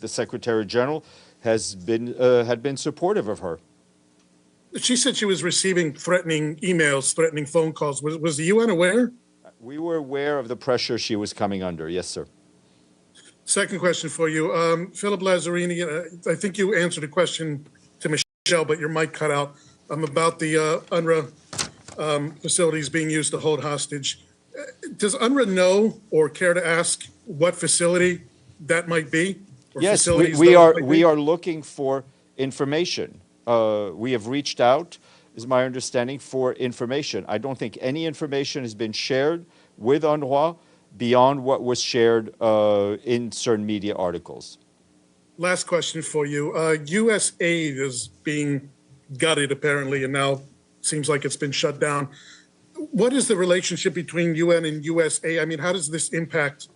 the Secretary General had been supportive of her. She said she was receiving threatening emails, threatening phone calls. Was the UN aware? We were aware of the pressure she was coming under. Yes, sir. Second question for you. Philip Lazzarini, I think you answered a question to Michelle, but your mic cut out about the UNRWA facilities being used to hold hostage. Does UNRWA know or care to ask what facility that might be? Yes, we are looking for information. We have reached out, is my understanding, for information. I don't think any information has been shared with UNRWA beyond what was shared in certain media articles. Last question for you. U.S. aid is being gutted, apparently, and now seems like it's been shut down. What is the relationship between UN and USA? I mean, how does this impact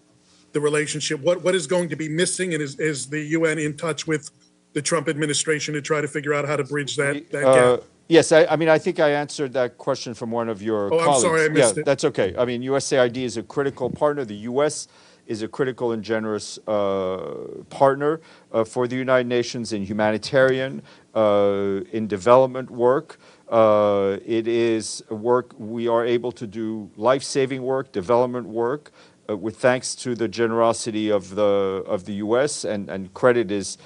the relationship? What is going to be missing, and is the UN in touch with the Trump administration to try to figure out how to bridge that gap? Yes, I mean, I think I answered that question from one of your colleagues. I'm sorry, I missed it. That's okay. I mean, USAID is a critical partner. The U.S. is a critical and generous partner for the United Nations in humanitarian, in development work. It is work we are able to do, life-saving work, development work, with thanks to the generosity of the U.S. and credit is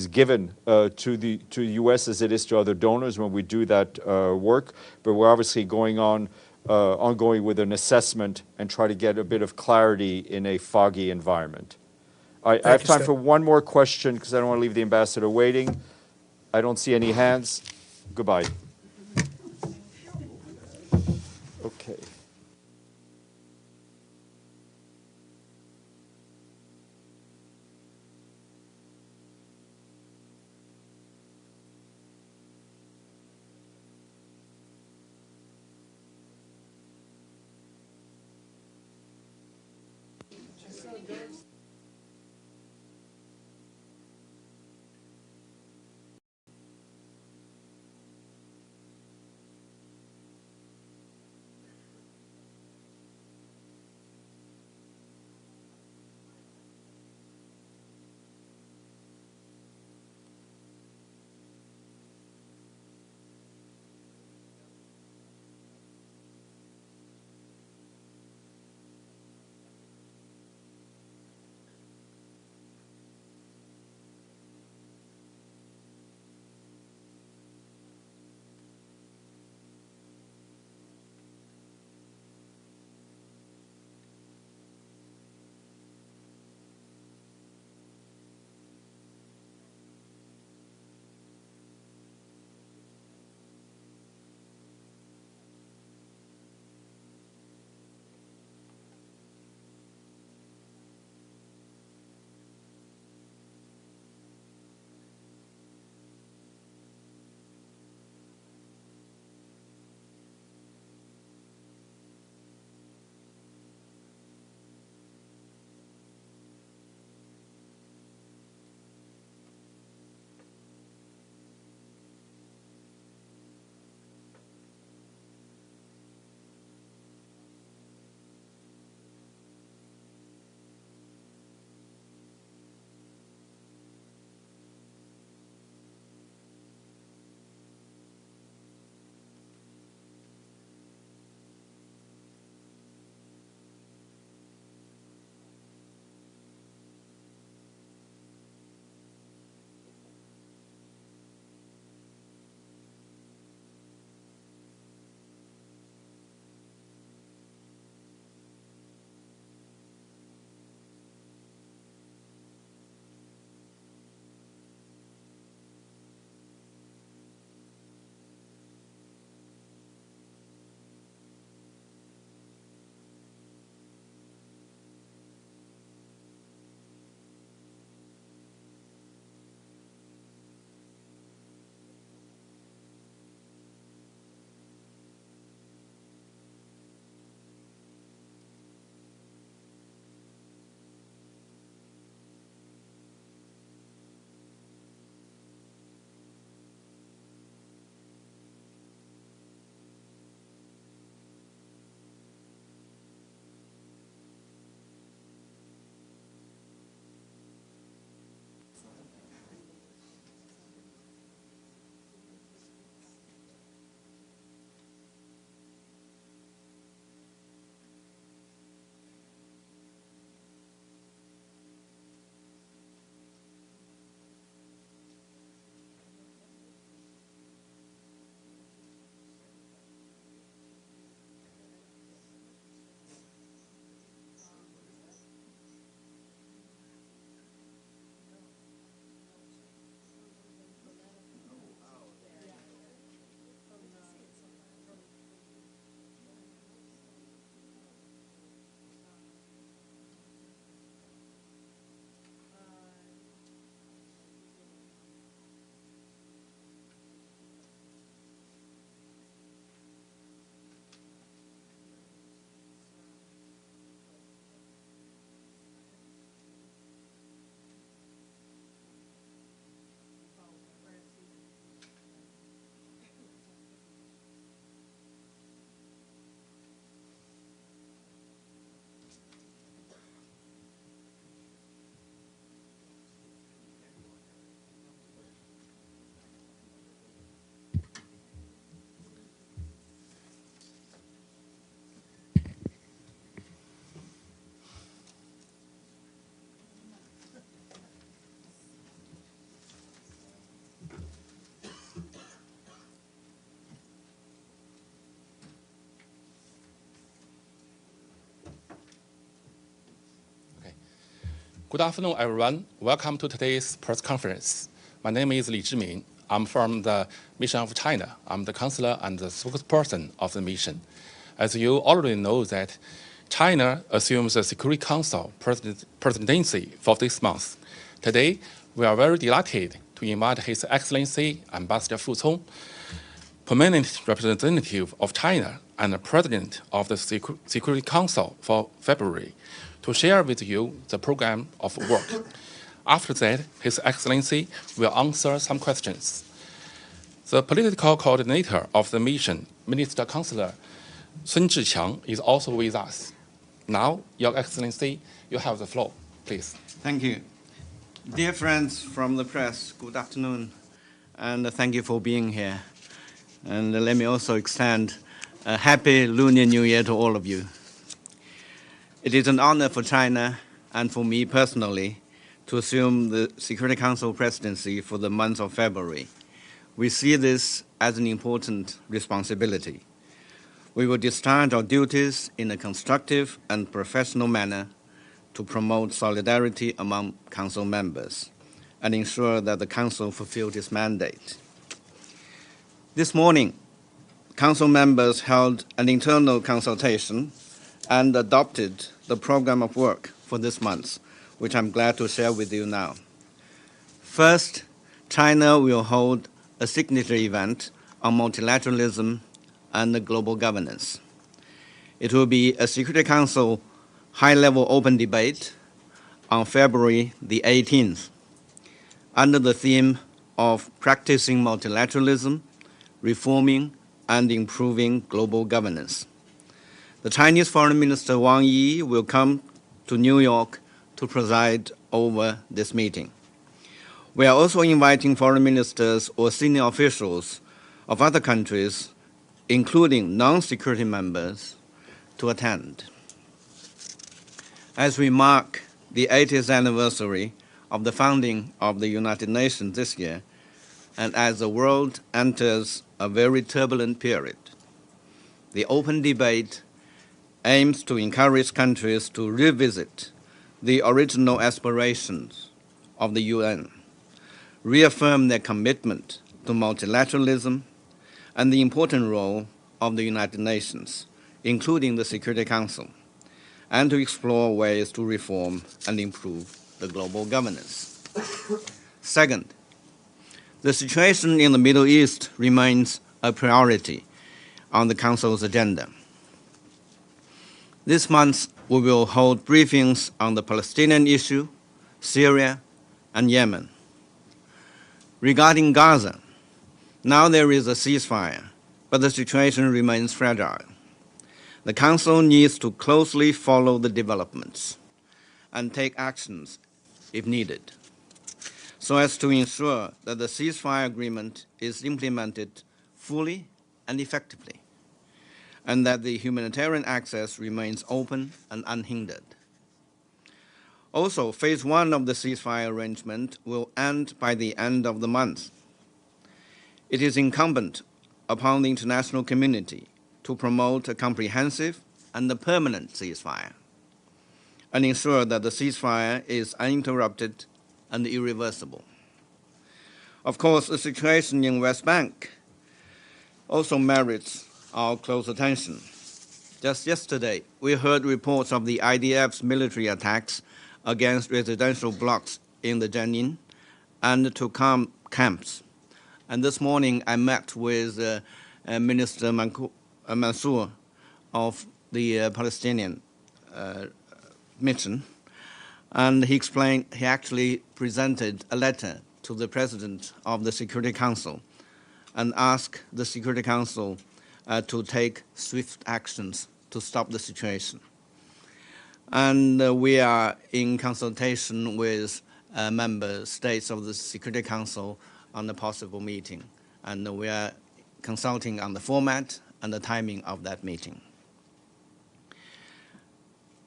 given to the U.S. as it is to other donors when we do that work. But we're obviously ongoing with an assessment and try to get a bit of clarity in a foggy environment. I have time for one more question because I don't want to leave the ambassador waiting. I don't see any hands. Goodbye. Okay. Good afternoon, everyone. Welcome to today's press conference. My name is Li Zhiming. I'm from the Mission of China. I'm the counselor and the spokesperson of the mission. As you already know that China assumes the Security Council presidency for this month. Today, we are very delighted to invite His Excellency Ambassador Fu Cong, permanent representative of China and the president of the Security Council for February, to share with you the program of work. After that, His Excellency will answer some questions. The political coordinator of the mission, Minister Councillor Sun Zhiqiang, is also with us. Now, Your Excellency, you have the floor, please. Thank you. Dear friends from the press, good afternoon, and thank you for being here. And let me also extend a happy Lunar New Year to all of you. It is an honor for China and for me personally to assume the Security Council presidency for the month of February. We see this as an important responsibility. We will discharge our duties in a constructive and professional manner to promote solidarity among Council members and ensure that the Council fulfills its mandate. This morning, Council members held an internal consultation and adopted the program of work for this month, which I'm glad to share with you now. First, China will hold a signature event on multilateralism and global governance. It will be a Security Council high-level open debate on February the 18th, under the theme of practicing multilateralism, reforming and improving global governance. The Chinese Foreign Minister Wang Yi will come to New York to preside over this meeting. We are also inviting foreign ministers or senior officials of other countries, including non-security members, to attend. As we mark the 80th anniversary of the founding of the United Nations this year, and as the world enters a very turbulent period, the open debate aims to encourage countries to revisit the original aspirations of the UN, reaffirm their commitment to multilateralism and the important role of the United Nations, including the Security Council, and to explore ways to reform and improve the global governance. Second, the situation in the Middle East remains a priority on the Council's agenda. This month, we will hold briefings on the Palestinian issue, Syria, and Yemen. Regarding Gaza, now there is a ceasefire, but the situation remains fragile. The Council needs to closely follow the developments and take actions if needed, so as to ensure that the ceasefire agreement is implemented fully and effectively, and that the humanitarian access remains open and unhindered. Also, phase one of the ceasefire arrangement will end by the end of the month. It is incumbent upon the international community to promote a comprehensive and a permanent ceasefire and ensure that the ceasefire is uninterrupted and irreversible. Of course, the situation in West Bank also merits our close attention. Just yesterday, we heard reports of the IDF's military attacks against residential blocks in the Jenin and Tukam camps. And this morning, I met with Minister Mansour of the Palestinian mission, and he explained he actually presented a letter to the President of the Security Council and asked the Security Council to take swift actions to stop the situation. And we are in consultation with member states of the Security Council on the possible meeting, and we are consulting on the format and the timing of that meeting.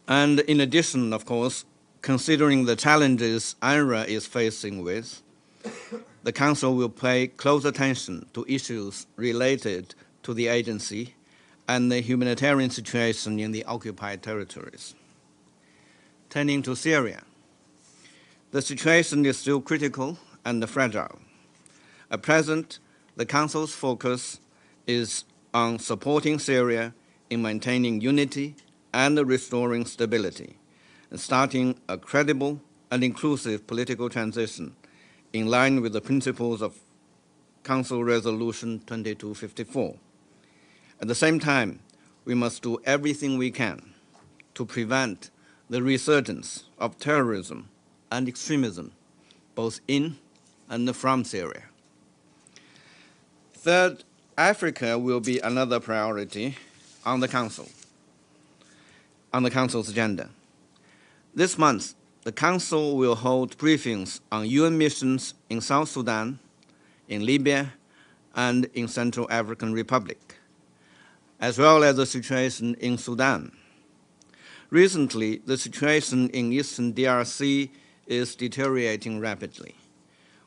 And in addition, of course, considering the challenges UNRWA is facing with, the Council will pay close attention to issues related to the agency and the humanitarian situation in the occupied territories. Turning to Syria, The situation is still critical and fragile. At present, the Council's focus is on supporting Syria in maintaining unity and restoring stability, and starting a credible and inclusive political transition in line with the principles of Council Resolution 2254. At the same time, we must do everything we can to prevent the resurgence of terrorism and extremism, both in and from Syria. Third, Africa will be another priority on the Council's agenda. This month, the Council will hold briefings on UN missions in South Sudan, in Libya, and in Central African Republic, as well as the situation in Sudan. Recently, the situation in Eastern DRC is deteriorating rapidly,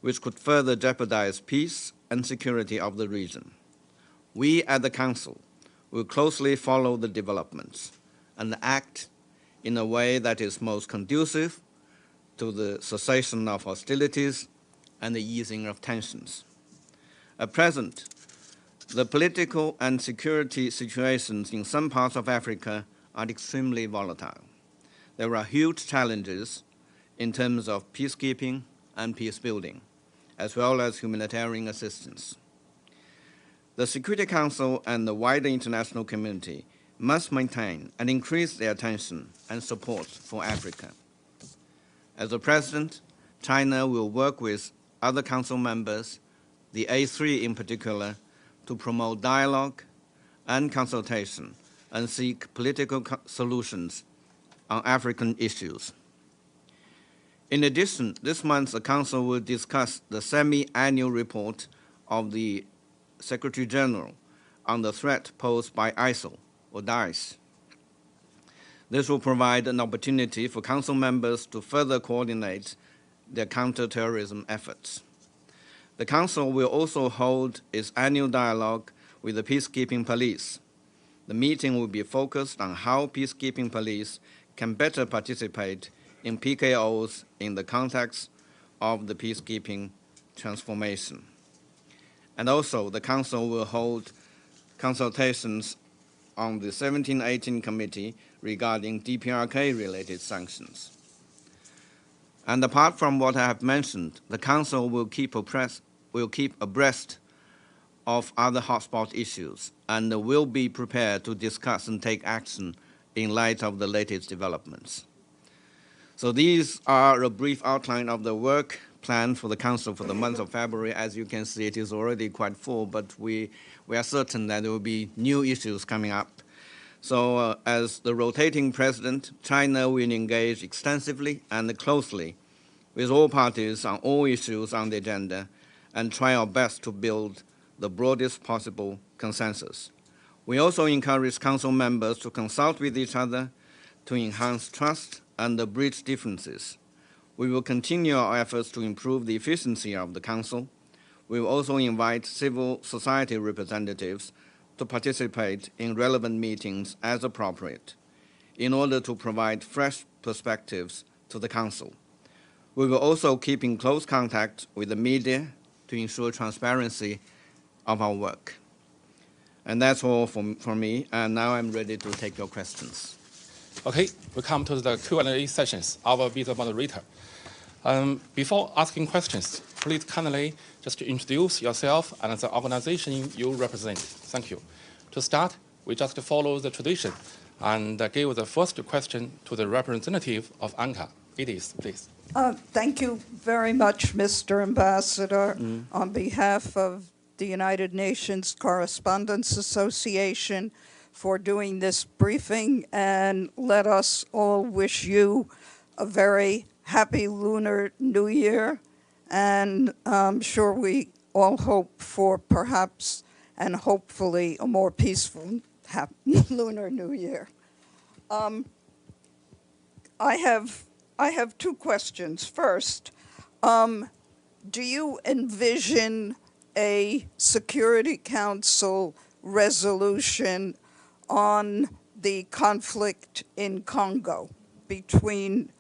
which could further jeopardize peace and security of the region. We at the Council will closely follow the developments and act in a way that is most conducive to the cessation of hostilities and the easing of tensions. At present, the political and security situations in some parts of Africa are extremely volatile. There are huge challenges in terms of peacekeeping and peace building, as well as humanitarian assistance. The Security Council and the wider international community must maintain and increase their attention and support for Africa. As the President, China will work with other Council members, the A3 in particular, to promote dialogue and consultation and seek political solutions on African issues. In addition, this month the Council will discuss the semi-annual report of the Secretary General on the threat posed by ISIL or Daesh. This will provide an opportunity for Council members to further coordinate their counterterrorism efforts. The Council will also hold its annual dialogue with the peacekeeping police. The meeting will be focused on how peacekeeping police can better participate in PKOs in the context of the peacekeeping transformation. And also, the Council will hold consultations on the 1718 Committee regarding DPRK-related sanctions. And apart from what I have mentioned, the Council will keep abreast of other hotspot issues and will be prepared to discuss and take action in light of the latest developments. So these are a brief outline of the work plan for the Council for the month of February. As you can see, it is already quite full, but we are certain that there will be new issues coming up. So as the rotating president, China will engage extensively and closely with all parties on all issues on the agenda and try our best to build the broadest possible consensus. We also encourage Council members to consult with each other to enhance trust and bridge differences. We will continue our efforts to improve the efficiency of the Council. We will also invite civil society representatives to participate in relevant meetings as appropriate in order to provide fresh perspectives to the Council. We will also keep in close contact with the media to ensure transparency of our work. And that's all from me, and now I'm ready to take your questions. Okay, we come to the Q&A sessions. I will be the moderator. Before asking questions, please kindly just introduce yourself and the organization you represent. Thank you. To start, we just follow the tradition and give the first question to the representative of ANCA. Edith, please. Thank you very much, Mr. Ambassador. On behalf of the United Nations Correspondents Association, for doing this briefing, and let us all wish you a very happy Lunar New Year, and I'm sure we all hope for perhaps and hopefully a more peaceful Lunar New Year. I have two questions. First, do you envision a Security Council resolution on the conflict in Congo between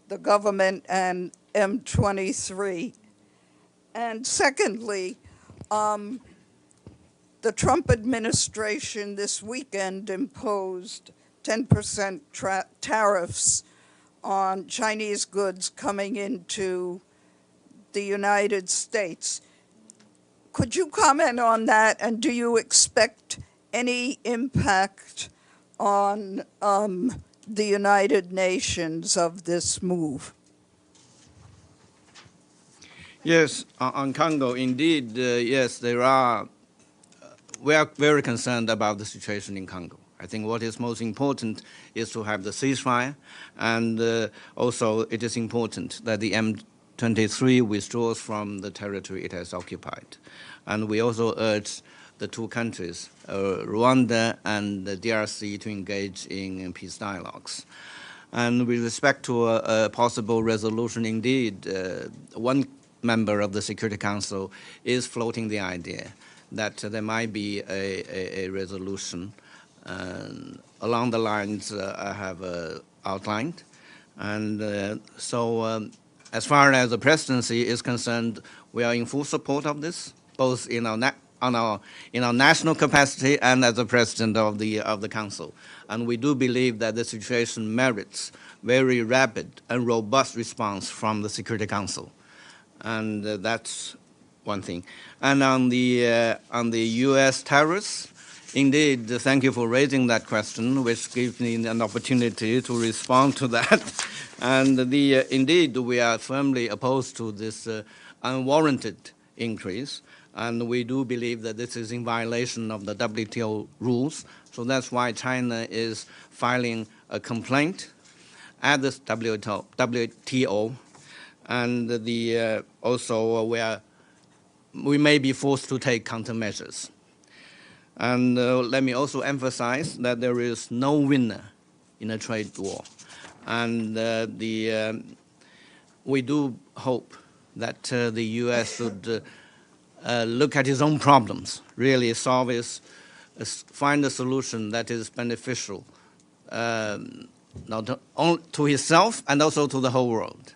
the government and M23? And secondly, the Trump administration this weekend imposed 10% tariffs on Chinese goods coming into the United States. Could you comment on that, and do you expect any impact on the United Nations of this move? Yes, on Congo, indeed, yes, there are. We are very concerned about the situation in Congo. I think what is most important is to have the ceasefire, and also it is important that the M23 withdraws from the territory it has occupied. And we also urge the two countries, Rwanda and the DRC, to engage in peace dialogues. And with respect to a possible resolution, indeed, one member of the Security Council is floating the idea that there might be a resolution along the lines I have outlined. And so as far as the presidency is concerned, we are in full support of this, both in our national capacity and as the president of the council. And we do believe that the situation merits very rapid and robust response from the Security Council. And that's one thing. And on the U.S. tariffs, indeed, thank you for raising that question, which gives me an opportunity to respond to that. And indeed, we are firmly opposed to this unwarranted increase, and we do believe that this is in violation of the WTO rules. So that's why China is filing a complaint at the WTO, and also we may be forced to take countermeasures. And let me also emphasize that there is no winner in a trade war. And we do hope that the U.S. should look at its own problems, really find a solution that is beneficial not only to himself and also to the whole world.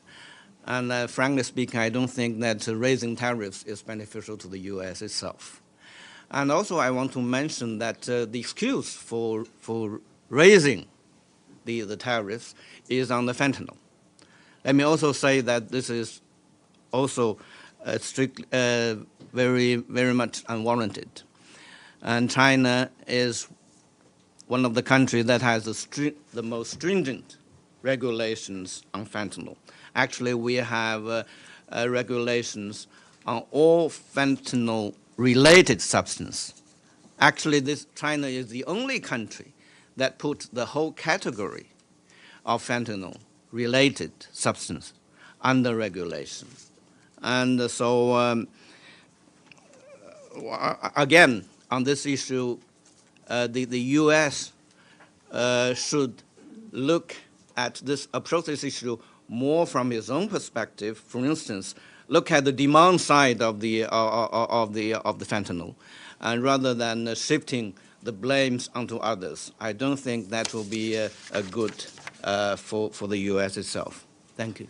And frankly speaking, I don't think that raising tariffs is beneficial to the U.S. itself. And also I want to mention that the excuse for raising the tariffs is on the fentanyl. Let me also say that this is also very, very much unwarranted. And China is one of the countries that has the most stringent regulations on fentanyl. Actually, we have regulations on all fentanyl-related substance. Actually, China is the only country that put the whole category of fentanyl-related substance under regulation. And so, again, on this issue, the U.S. should approach this issue more from its own perspective. For instance, look at the demand side of the fentanyl, and rather than shifting the blames onto others. I don't think that will be a good for the U.S. itself. Thank you.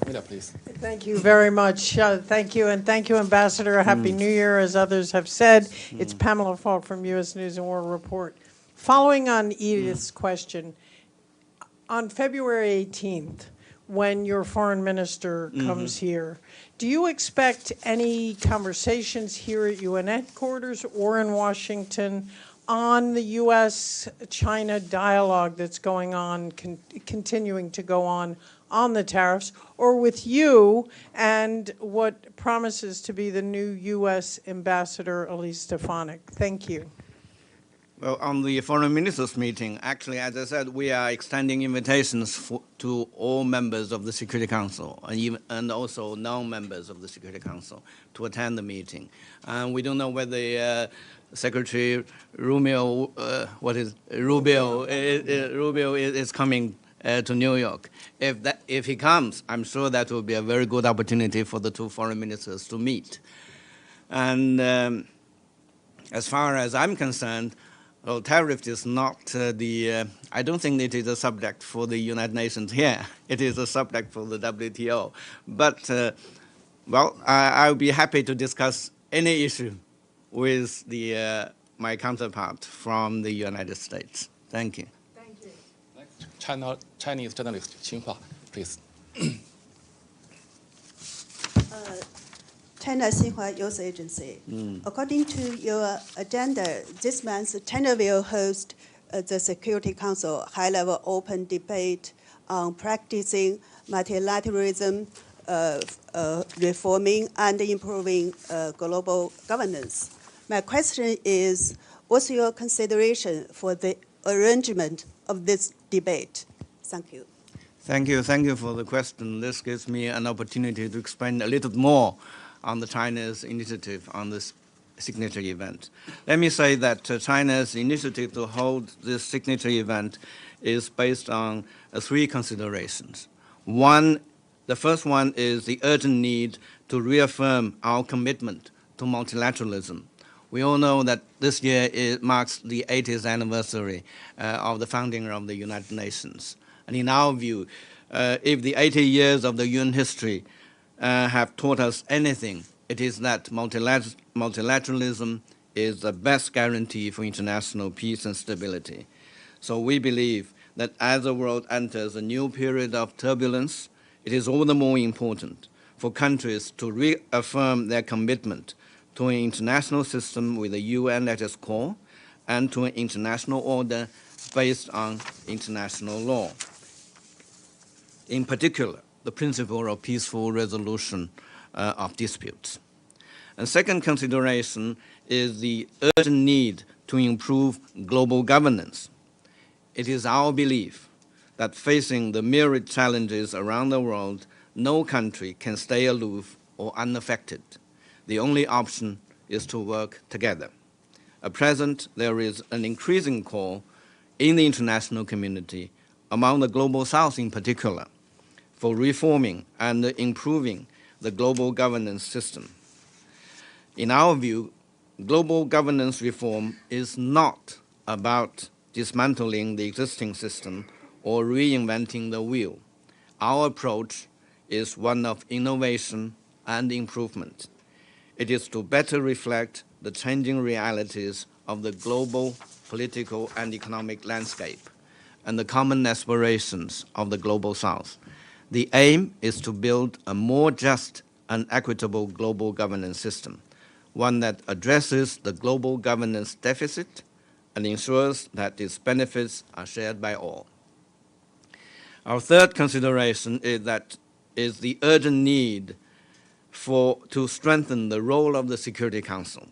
Mila, please. Thank you very much. Thank you, and thank you, Ambassador. Happy New Year, as others have said. It's Pamela Falk from U.S. News and World Report. Following on Edith's question, on February 18th, when your foreign minister comes here, do you expect any conversations here at UN headquarters or in Washington on the U.S.-China dialogue that's going on, continuing to go on the tariffs, or with you and what promises to be the new U.S. Ambassador Elise Stefanik? Thank you. Well, on the foreign ministers meeting, actually, as I said, we are extending invitations to all members of the Security Council and also non-members of the Security Council to attend the meeting. And we don't know whether Secretary Rubio is coming to New York. If he comes, I'm sure that will be a very good opportunity for the two foreign ministers to meet. And as far as I'm concerned, Well, tariff is not I don't think it is a subject for the United Nations here. It is a subject for the WTO. But, well, I'll be happy to discuss any issue with my counterpart from the United States. Thank you. Chinese journalist Xinhua, please. China Xinhua Youth Agency. According to your agenda, this month, China will host the Security Council high-level open debate on practicing multilateralism, reforming and improving global governance. My question is, what's your consideration for the arrangement of this debate? Thank you. Thank you for the question. This gives me an opportunity to explain a little more on the China's initiative on this signature event. Let me say that China's initiative to hold this signature event is based on three considerations. The first one is the urgent need to reaffirm our commitment to multilateralism. We all know that this year marks the 80th anniversary of the founding of the United Nations. And in our view, if the 80 years of the UN history have taught us anything, it is that multilateralism is the best guarantee for international peace and stability. So we believe that as the world enters a new period of turbulence, it is all the more important for countries to reaffirm their commitment to an international system with the UN at its core and to an international order based on international law. In particular, the principle of peaceful resolution of disputes. And second consideration is the urgent need to improve global governance. It is our belief that facing the myriad challenges around the world, no country can stay aloof or unaffected. The only option is to work together. At present, there is an increasing call in the international community, among the Global South in particular, for reforming and improving the global governance system. In our view, global governance reform is not about dismantling the existing system or reinventing the wheel. Our approach is one of innovation and improvement. It is to better reflect the changing realities of the global political and economic landscape and the common aspirations of the Global South. The aim is to build a more just and equitable global governance system, one that addresses the global governance deficit and ensures that its benefits are shared by all. Our third consideration is the urgent need to strengthen the role of the Security Council.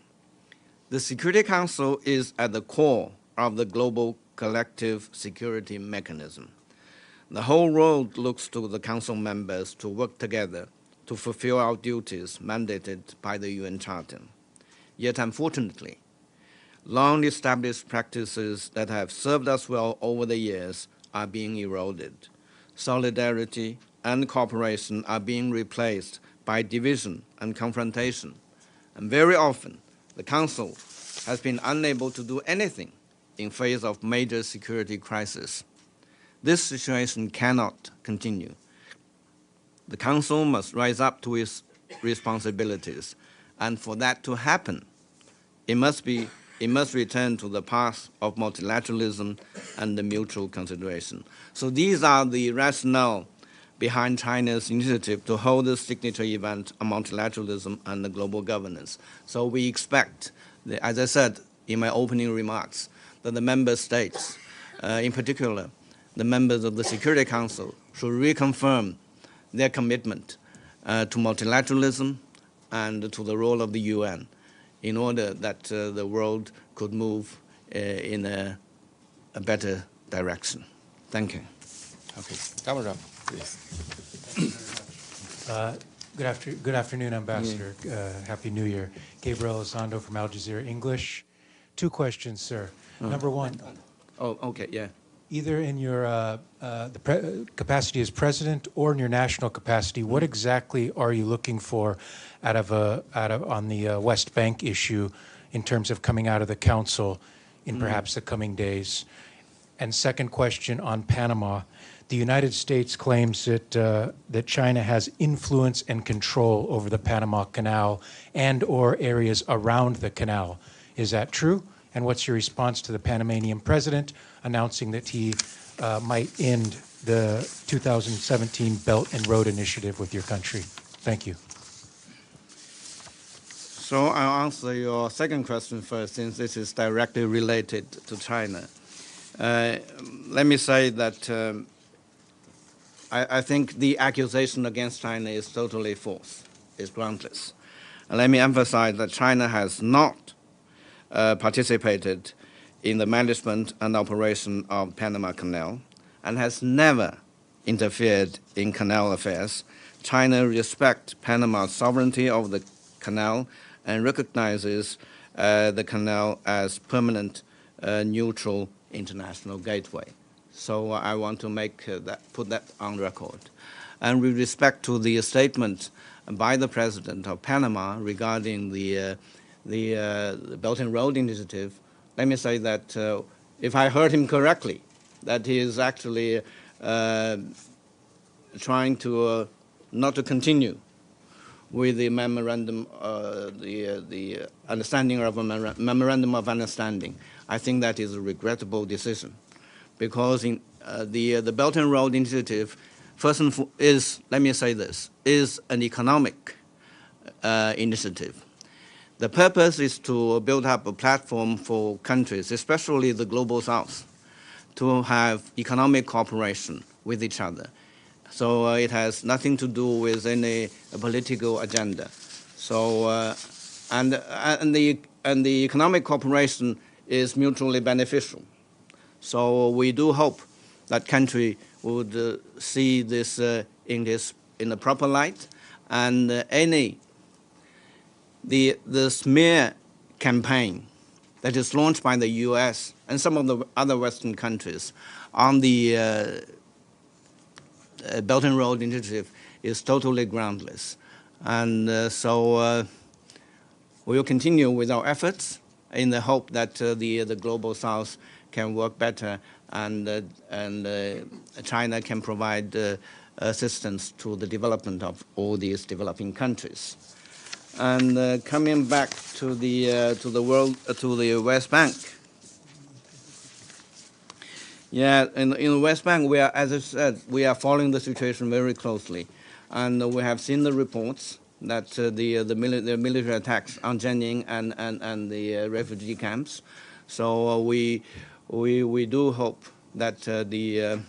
The Security Council is at the core of the global collective security mechanism. The whole world looks to the Council members to work together to fulfill our duties mandated by the UN Charter. Yet, unfortunately, long-established practices that have served us well over the years are being eroded. Solidarity and cooperation are being replaced by division and confrontation. And very often, the Council has been unable to do anything in face of major security crises. This situation cannot continue. The Council must rise up to its responsibilities, and for that to happen, it must return to the path of multilateralism and the mutual consideration. So these are the rationale behind China's initiative to hold this signature event on multilateralism and the global governance. So we expect, as I said in my opening remarks, that the member states, in particular, the members of the Security Council, should reconfirm their commitment to multilateralism and to the role of the UN in order that the world could move in a better direction. Thank you. Okay, Governor, please. Good afternoon, Ambassador. Happy New Year. Gabriel Elizondo from Al Jazeera English. Two questions, sir. Number one. Oh, okay, yeah. Either in your capacity as president or in your national capacity, what exactly are you looking for on the West Bank issue in terms of coming out of the council in perhaps the coming days? And second question on Panama. The United States claims that China has influence and control over the Panama Canal and or areas around the canal. Is that true? And what's your response to the Panamanian president announcing that he might end the 2017 Belt and Road Initiative with your country? Thank you. So I'll answer your second question first, since this is directly related to China. Let me say that I think the accusation against China is totally false, is groundless. And let me emphasize that China has not participated in the management and operation of Panama Canal and has never interfered in canal affairs. China respects Panama's sovereignty over the canal and recognizes the canal as permanent neutral international gateway. So I want to put that on record. And with respect to the statement by the President of Panama regarding the Belt and Road Initiative, let me say that if I heard him correctly, that he is actually trying to not to continue with the memorandum, the understanding of a memorandum of understanding. I think that is a regrettable decision, because in the Belt and Road Initiative, first and foremost, is, let me say this, is an economic initiative. The purpose is to build up a platform for countries, especially the Global South, to have economic cooperation with each other. So it has nothing to do with any political agenda. So and the economic cooperation is mutually beneficial. So we do hope that country would see this in the proper light, and the smear campaign that is launched by the U.S. and some of the other Western countries on the Belt and Road Initiative is totally groundless. And so we will continue with our efforts in the hope that the Global South can work better, and China can provide assistance to the development of all these developing countries. And coming back to the West Bank. Yeah, in the West Bank, we are, as I said, we are following the situation very closely, and we have seen the reports that the military attacks on Jenin and the refugee camps. So we do hope that the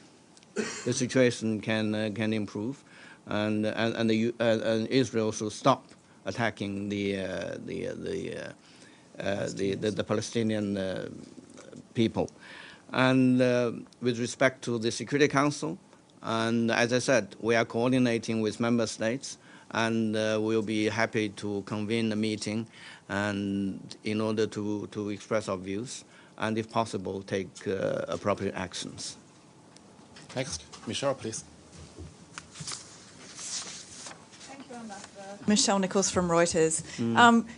situation can improve, and Israel should stop attacking the Palestinian people. And with respect to the Security Council, and as I said, we are coordinating with member states, and we'll be happy to convene a meeting and in order to express our views, and if possible, take appropriate actions. Next, Michelle, please. Thank you, Ambassador. Michelle Nichols from Reuters.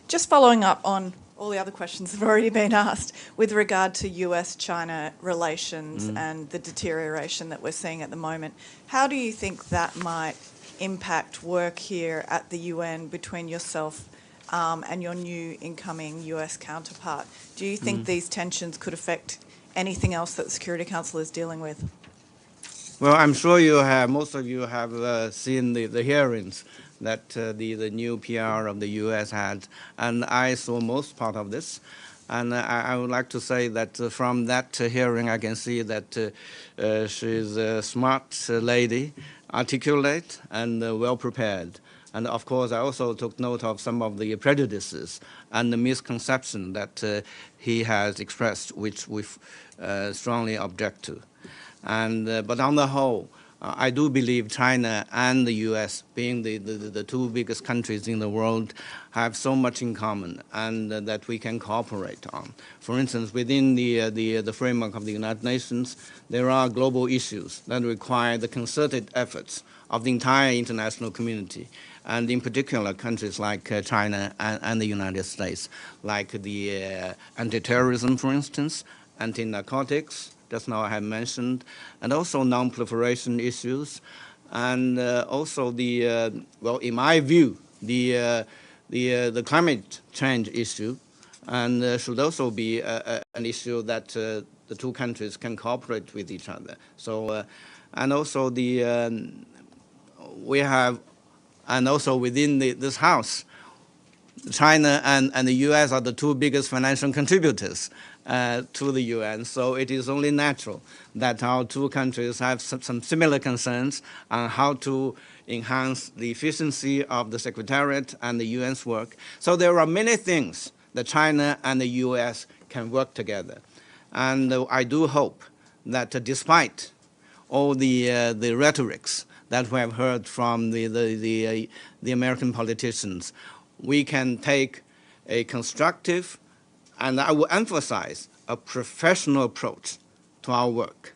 Just following up on all the other questions that have already been asked with regard to US-China relations and the deterioration that we're seeing at the moment, how do you think that might impact work here at the UN between yourself and your new incoming US counterpart? Do you think these tensions could affect anything else that the Security Council is dealing with? Well, I'm sure most of you have seen the hearings that the new PR of the U.S. had, and I saw most part of this. And I would like to say that from that hearing, I can see that she's a smart lady, articulate, and well prepared. And of course, I also took note of some of the prejudices and the misconception that he has expressed, which we strongly object to. And but on the whole, I do believe China and the U.S., being the two biggest countries in the world, have so much in common, and that we can cooperate on. For instance, within the framework of the United Nations, there are global issues that require the concerted efforts of the entire international community. and in particular countries like China and the United States, like the anti-terrorism, for instance, anti-narcotics, just now I have mentioned, and also non-proliferation issues, and also the, well, in my view, the climate change issue, and should also be an issue that the two countries can cooperate with each other. So, and also we have, and also within this House, China and the U.S. are the two biggest financial contributors to the UN. So it is only natural that our two countries have some similar concerns on how to enhance the efficiency of the Secretariat and the UN's work. So there are many things that China and the U.S. can work together. And I do hope that despite all the rhetorics that we have heard from the American politicians, we can take a constructive, and I will emphasize, a professional approach to our work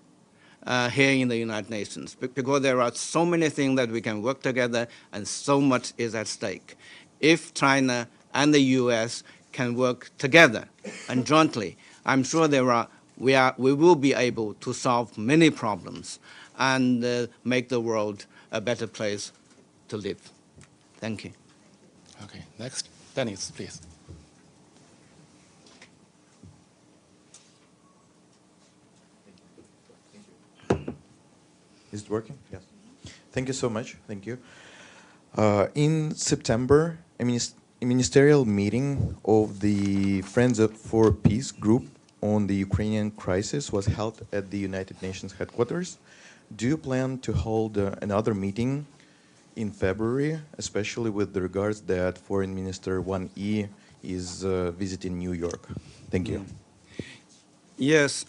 here in the United Nations, because there are so many things that we can work together and so much is at stake. If China and the US can work together and jointly, I'm sure we will be able to solve many problems and make the world a better place to live. Thank you. Okay, next, Dennis, please. Is it working? Yes. Thank you so much. Thank you. In September, a ministerial meeting of the Friends for Peace group on the Ukrainian crisis was held at the United Nations headquarters. Do you plan to hold another meeting in February, especially with regards that Foreign Minister Wang Yi is visiting New York? Thank you. Yes,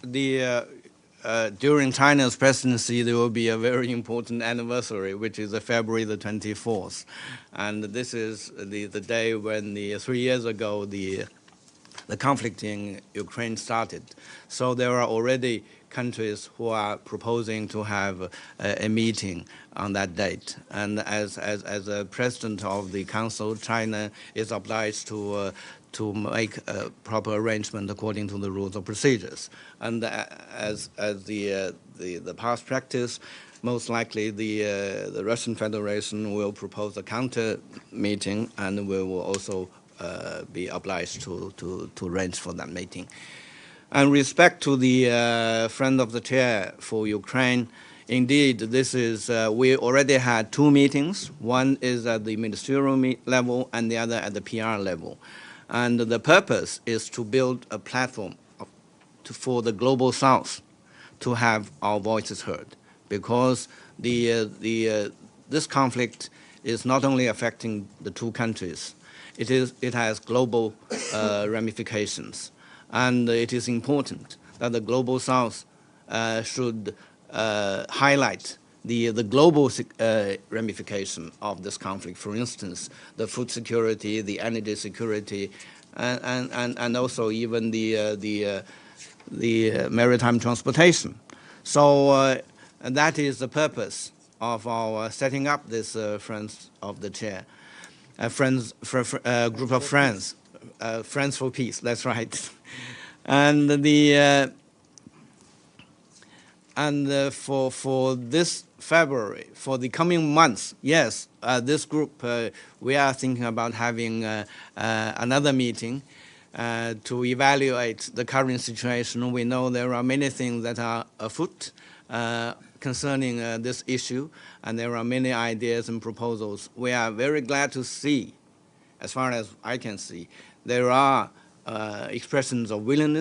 during China's presidency, there will be a very important anniversary, which is February the 24th. And this is the day when 3 years ago, the conflict in Ukraine started. So there are already countries who are proposing to have a meeting on that date. And as a president of the council, China is obliged to make a proper arrangement according to the rules of procedures. And as the past practice, most likely the Russian Federation will propose a counter meeting, and we will also be obliged to arrange for that meeting. And respect to the friend of the chair for Ukraine, indeed, this is, we already had 2 meetings. One is at the ministerial level and the other at the PR level. And the purpose is to build a platform for the Global South to have our voices heard, because this conflict is not only affecting the 2 countries, it has global ramifications. And it is important that the Global South should highlight the global ramification of this conflict. For instance, the food security, the energy security, and also even the maritime transportation. So that is the purpose of our setting up this Friends of the Chair, group of friends, Friends for Peace. That's right. And for this February, for the coming months, yes, this group, we are thinking about having another meeting to evaluate the current situation. We know there are many things that are afoot concerning this issue, and there are many ideas and proposals. We are very glad to see, as far as I can see, there are expressions of willingness